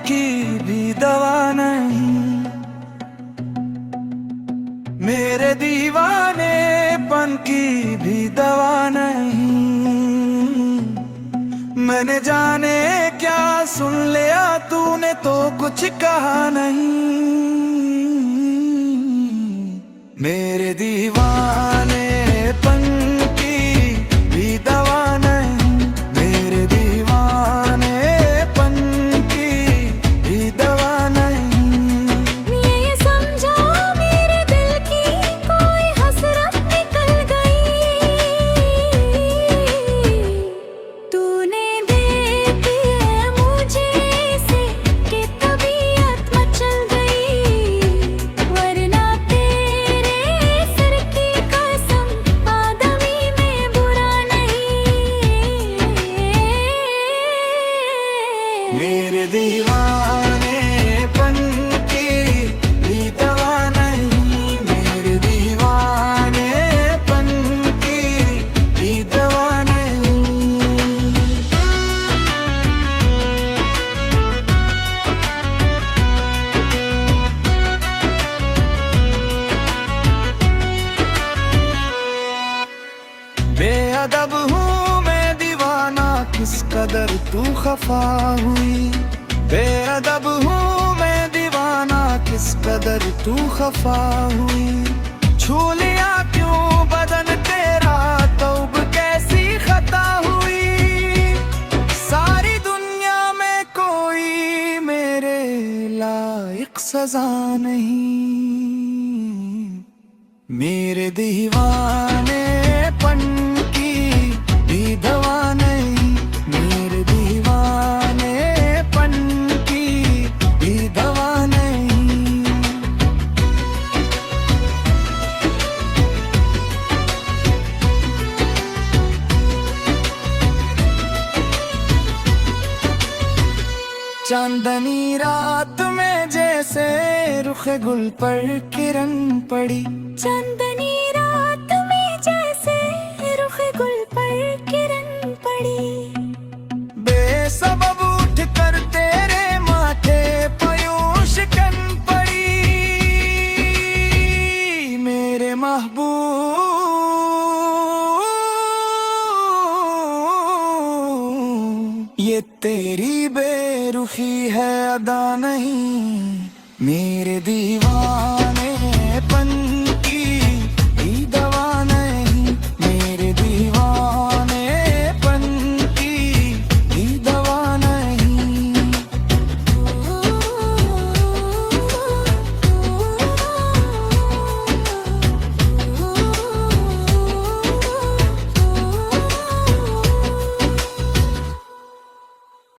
की भी दवा नहीं, मेरे दीवानेपन की भी दवा नहीं। मैंने जाने क्या सुन लिया, तूने तो कुछ कहा नहीं। मेरे दीवानेपन की भी दवा नहीं, मेरे दीवानेपन की भी दवा नहीं। ये समझो मेरे दिल की कोई हसरत निकल गई, तूने दे दिया मुझे से कि तबीयत मचल गई। वरना तेरे सर की कसम आदमी में बुरा नहीं। मेरे दीवानेपन की भी दवा नहीं, मेरे दीवानेपन की भी दवा नहीं। बेअदब हूँ मैं दीवाना, किस कदर तू खफा हुई। बेअदब हूँ मैं दीवाना, किस कदर तू खफा हुई। छू लिया क्यों बदन तेरा, तौब कैसी खता हुई। सारी दुनिया में कोई मेरे लायक सजा नहीं। मेरे दीवानेपन की भी दवा नहीं, मेरे दीवानेपन की भी दवा नहीं। चांदनी रात में जैसे रुख गुल पर किरण पड़ी, चांदनी रात में जैसे रुख गुल पर किरण पड़ी। बेसबब उठ कर तेरे माथे पे यूं शिकन पड़ी। मेरे महबूब, ये तेरी बेरुखी है अदा नहीं। मेरे दीवाने